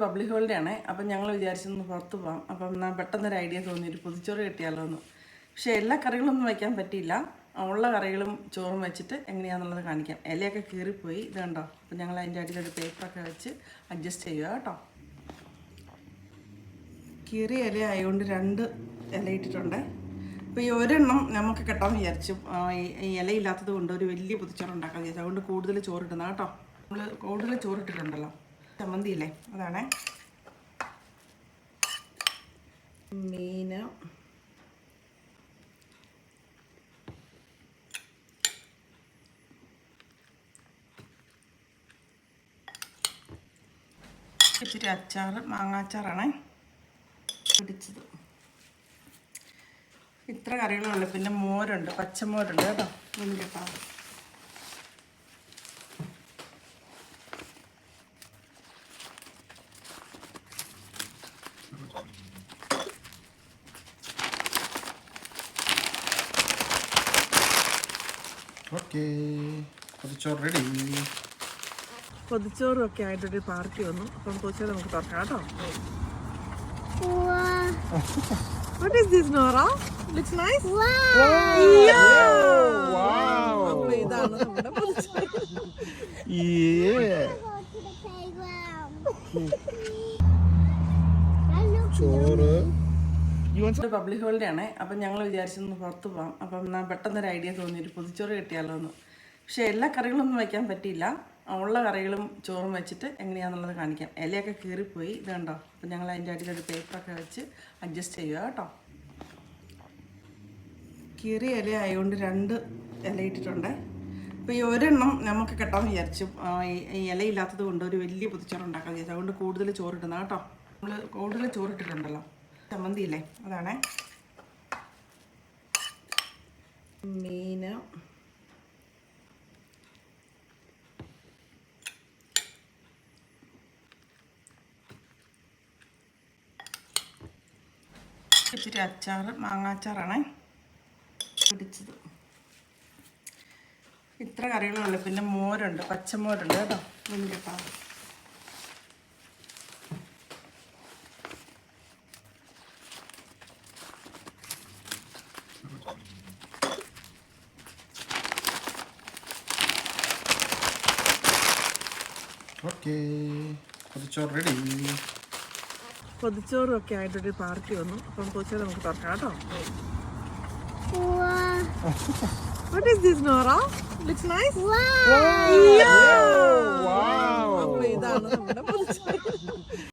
Public holiday ആണ്. അപ്പം ഞങ്ങൾ വിചാരിച്ചൊന്ന് പുറത്ത് പോകാം. അപ്പം എന്നാൽ പെട്ടെന്നൊരു ഐഡിയ തോന്നി ഒരു പൊതിച്ചോറ് കിട്ടിയാലോ എന്ന്. പക്ഷേ എല്ലാ കറികളൊന്നും വയ്ക്കാൻ പറ്റിയില്ല. ഉള്ള കറികളും ചോറും വെച്ചിട്ട് എങ്ങനെയാണെന്നുള്ളത് കാണിക്കാം. ഇലയൊക്കെ കീറിപ്പോയി, ഇത് കണ്ടോ. അപ്പം ഞങ്ങൾ അതിൻ്റെ അടിയിലൊരു പേപ്പറൊക്കെ വെച്ച് അഡ്ജസ്റ്റ് ചെയ്യുക കേട്ടോ. കീറിയ ഇല ആയതുകൊണ്ട് 2 ഇല ഇട്ടിട്ടുണ്ട്. അപ്പോൾ ഈ ഒരെണ്ണം നമുക്ക് കെട്ടാമെന്ന് വിചാരിച്ചു. ഈ ഇലയില്ലാത്തത് കൊണ്ട് ഒരു വലിയ പൊതിച്ചോറ് ഉണ്ടാക്കാമെന്ന് വിചാരിച്ചു. അതുകൊണ്ട് കൂടുതൽ ചോറിട്ടുന്ന കേട്ടോ. നമ്മൾ കൂടുതൽ ചോറിട്ടിട്ടുണ്ടല്ലോ. ചമ്മന്തിയില്ലേ, അതാണേ. മീൻ, ഇച്ചിരി അച്ചാർ, മാങ്ങാച്ചാറാണേ പിടിച്ചത്. ഇത്ര കറികളുള്ളൂ. പിന്നെ മോരുണ്ട്, പച്ചമോരുണ്ട് കേട്ടോ. കേട്ടോ, പൊതിച്ചോറും ഒക്കെ ആയിട്ടൊരു പാർട്ടി വന്നു. അപ്പം പൊതിച്ചോറ് നമുക്ക് തുറക്കാം കേട്ടോ. What is this, Nora? Looks nice. അപ്പോൾ ഇതാണ് നമ്മുടെ പൊതിച്ചോറ്. പബ്ലിക് ഹോളിഡേ ആണ്. അപ്പം ഞങ്ങൾ വിചാരിച്ചൊന്ന് പുറത്ത് പോകാം. അപ്പം എന്നാൽ പെട്ടെന്നൊരു ഐഡിയ തോന്നി ഒരു പൊതിച്ചോറ് കിട്ടിയാലോ എന്ന്. പക്ഷേ എല്ലാ കറികളൊന്നും വയ്ക്കാൻ പറ്റിയില്ല. ഉള്ള കറികളും ചോറും വെച്ചിട്ട് എങ്ങനെയാണെന്നുള്ളത് കാണിക്കാം. ഇലയൊക്കെ കീറിപ്പോയി, ഇത് കണ്ടോ. അപ്പം ഞങ്ങൾ അതിൻ്റെ അടിയിലൊരു പേപ്പറൊക്കെ വെച്ച് അഡ്ജസ്റ്റ് ചെയ്യുക കേട്ടോ. കീറിയ ഇല ആയതുകൊണ്ട് 2 ഇല ഇട്ടിട്ടുണ്ട്. അപ്പോൾ ഈ ഒരെണ്ണം നമുക്ക് കെട്ടാമെന്ന് വിചാരിച്ചു. ഈ ഇലയില്ലാത്തത് കൊണ്ട് ഒരു വലിയ പൊതിച്ചോറ് ഉണ്ടാക്കാമെന്ന് വിചാരിച്ചു. അതുകൊണ്ട് കൂടുതൽ ചോറിട്ടുന്ന കേട്ടോ. നമ്മൾ കൂടുതൽ ചോറിട്ടിട്ടുണ്ടല്ലോ. ചമ്മന്തിയില്ലേ, അതാണേ. മീൻ, ഇച്ചിരി അച്ചാർ, മാങ്ങാച്ചാറാണേ പിടിച്ചത്. ഇത്ര കറികളുള്ളൂ. പിന്നെ മോരുണ്ട്, പച്ചമോരുണ്ട് കേട്ടോ. കേട്ടോ, പൊതിച്ചോറും ഒക്കെ ആയിട്ടൊരു പാർട്ടി വന്നു. അപ്പം പൊതിച്ചോറ് നമുക്ക് തുറക്കാം കേട്ടോ. What is this, Nora? Looks nice. അപ്പോൾ ഇതാണ് നമ്മുടെ പൊതിച്ചോറ്.